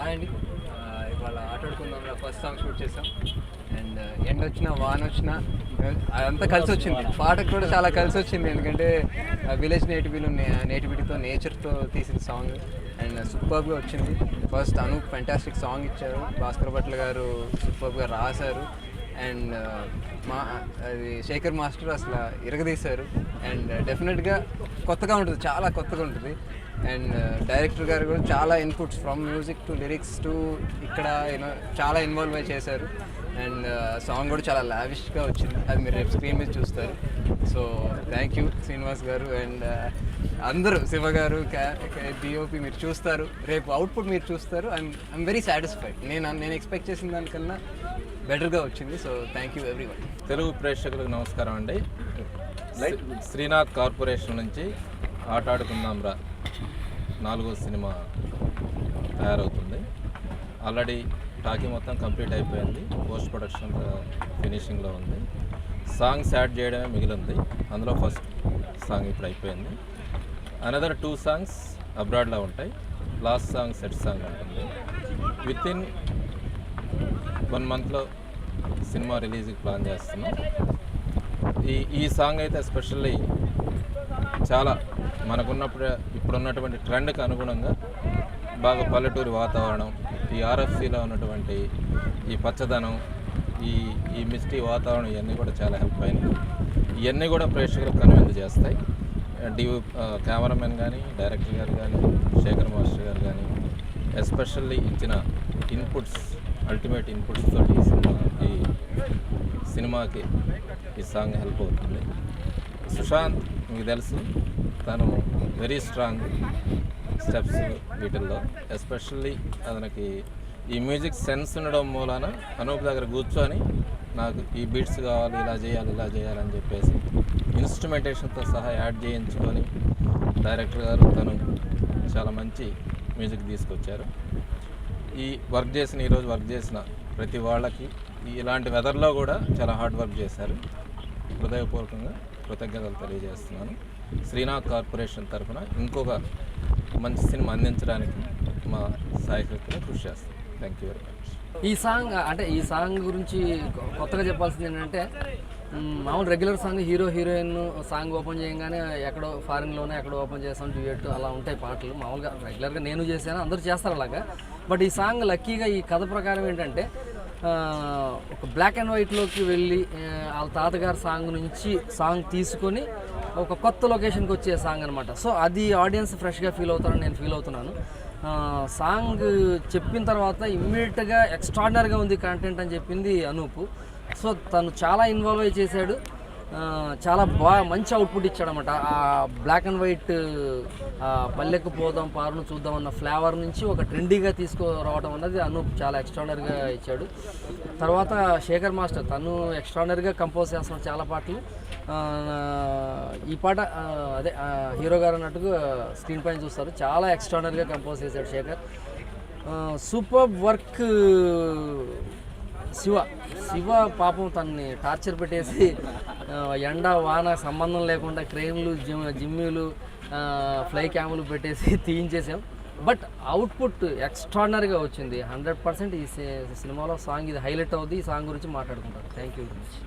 అండి ఇవాళ ఆటాడుకుందాం first song shoot చేసాం. అండ్ ఎండ్ వచ్చినా వాన వచ్చినా అదంతా కలిసి వచ్చింది. పాటకు కూడా చాలా కలిసి వచ్చింది, ఎందుకంటే విలేజ్ నేటివిటీతో నేచర్తో తీసిన సాంగ్ అండ్ సూపర్గా వచ్చింది. ఫస్ట్ అనూప్ ఫెంటాస్టిక్ సాంగ్ ఇచ్చారు, భాస్కర్ భట్ల గారు సూపర్గా రాశారు. అండ్ అది శేఖర్ మాస్టర్ అసలు ఇరగదీశారు. అండ్ డెఫినెట్గా కొత్తగా ఉంటుంది, చాలా కొత్తగా ఉంటుంది. అండ్ డైరెక్టర్ గారు కూడా చాలా inputs from music to lyrics to ఇక్కడ చాలా ఇన్వాల్వ్ అయి చేశారు. అండ్ సాంగ్ కూడా చాలా లావిష్గా వచ్చింది, అది మీరు రేపు స్క్రీన్ మీద చూస్తారు. సో థ్యాంక్ యూ శ్రీనివాస్ గారు అండ్ అందరూ, శివ గారు, డిఓపి మీరు చూస్తారు, రేపు అవుట్పుట్ మీరు చూస్తారు. I'm very satisfied. నేను ఎక్స్పెక్ట్ చేసిన దానికన్నా బెటర్గా వచ్చింది. So thank you everyone. Telugu ప్రేక్షకులకు నమస్కారం అండి. శ్రీనాథ్ కార్పొరేషన్ నుంచి ఆటాడుకుందాం రా 4వ సినిమా తయారవుతుంది. ఆల్రెడీ టాకీ మొత్తం కంప్లీట్ అయిపోయింది, పోస్ట్ ప్రొడక్షన్ ఫినిషింగ్లో ఉంది. సాంగ్స్ యాడ్ చేయడమే మిగిలింది, అందులో ఫస్ట్ సాంగ్ ఇప్పుడు అయిపోయింది. అనదర్ 2 సాంగ్స్ అబ్రాడ్లో ఉంటాయి. లాస్ట్ సాంగ్ సెట్ సాంగ్ ఉంటుంది. వితిన్ 1 మంత్లో సినిమా రిలీజ్కి ప్లాన్ చేస్తున్నాం. ఈ సాంగ్ అయితే ఎస్పెషల్లీ చాలా ఇప్పుడున్నటువంటి ట్రెండ్కి అనుగుణంగా బాగా పల్లెటూరి వాతావరణం, ఈ ఆర్ఎఫ్సీలో ఉన్నటువంటి ఈ పచ్చదనం, ఈ మిస్టీ వాతావరణం, ఇవన్నీ కూడా చాలా హెల్ప్ అయినాయి. ఇవన్నీ కూడా ప్రేక్షకులకు కనువిందు చేస్తాయి. కెమెరామెన్ కానీ, డైరెక్టర్ గారు కానీ, శేఖర్ మాస్టర్ గారు కానీ ఎస్పెషల్లీ ఇచ్చిన ఇన్పుట్స్, అల్టిమేట్ ఇన్పుట్స్ తోటి ఈ సినిమాకి ఈ సాంగ్ హెల్ప్ అవుతుంది. సుశాంత్ మీకు తెలుసు, తను వెరీ స్ట్రాంగ్ స్టెప్స్ వీటిల్లో, ఎస్పెషల్లీ తనకి ఈ మ్యూజిక్ సెన్స్ ఉండడం మూలాన అనూప్ దగ్గర కూర్చొని నాకు ఈ బీట్స్ కావాలి, ఇలా చేయాలని చెప్పేసి ఇన్స్ట్రుమెంటేషన్తో సహా యాడ్ చేయించుకొని డైరెక్టర్ గారు తను చాలా మంచి మ్యూజిక్ తీసుకొచ్చారు. ఈరోజు వర్క్ చేసిన ప్రతి వాళ్ళకి ఇలాంటి వెదర్లో కూడా చాలా హార్డ్ వర్క్ చేశారు. హృదయపూర్వకంగా కృతజ్ఞతలు తెలియజేస్తున్నాను. శ్రీనాథ్ కార్పొరేషన్ తరఫున ఇంకొక మంచి సినిమా అందించడానికి మా సాయశక్తిలో కృషి చేస్తాం. Thank you very much. ఈ సాంగ్ గురించి కొత్తగా చెప్పాల్సింది ఏంటంటే, మామూలు regular song heroine song open చేయగానే ఎక్కడో ఫారిన్లోనే ఎక్కడో ఓపెన్ చేస్తాం, డ్యూయట్ అలా ఉంటాయి పాటలు. మామూలుగా రెగ్యులర్గా నేను చేశాను, అందరూ చేస్తారు అలాగా. బట్ ఈ సాంగ్ లక్కీగా ఈ కథ ప్రకారం ఏంటంటే, ఒక బ్లాక్ అండ్ వైట్లోకి వెళ్ళి వాళ్ళ తాతగారి సాంగ్ నుంచి సాంగ్ తీసుకొని ఒక కొత్త లొకేషన్కి వచ్చే సాంగ్ అనమాట. సో అది ఆడియన్స్ ఫ్రెష్గా ఫీల్ అవుతారని నేను ఫీల్ అవుతున్నాను. సాంగ్ చెప్పిన తర్వాత ఇమ్మీడియట్గా ఎక్స్ట్రాడినరీగా ఉంది కంటెంట్ అని చెప్పింది అనూప్. సో తను చాలా ఇన్వాల్వ్ అయ్యి చేశాడు, చాలా మంచి అవుట్పుట్ ఇచ్చాడనమాట. ఆ బ్లాక్ అండ్ వైట్ పల్లెకు పోదాం పారును చూద్దాం అన్న ఫ్లేవర్ నుంచి ఒక ట్రెండీగా తీసుకురావడం అన్నది అనూప్ చాలా ఎక్స్ట్రాడినరీగా ఇచ్చాడు. తర్వాత శేఖర్ మాస్టర్ తను ఎక్స్ట్రాడినరీగా కంపోజ్ చేస్తున్నాడు చాలా పాటలు. ఈ పాట అదే హీరో గారు అన్నట్టుగా స్క్రీన్ పైన చూస్తారు, చాలా ఎక్స్ట్రాడినరీగా కంపోజ్ చేశాడు శేఖర్. Super work. శివ పాపం తనని టార్చర్ పెట్టేసి ఎండ వాన సంబంధం లేకుండా క్రెయిన్లు, జిమ్మీలు, ఫ్లై క్యాములు పెట్టేసి తీయించేసాం. బట్ అవుట్పుట్ ఎక్స్ట్రాడినరీగా వచ్చింది. 100% ఈ సినిమాలో సాంగ్ ఇది హైలైట్ అవుతుంది. ఈ సాంగ్ గురించి మాట్లాడుకుంటారు. Thank you very much.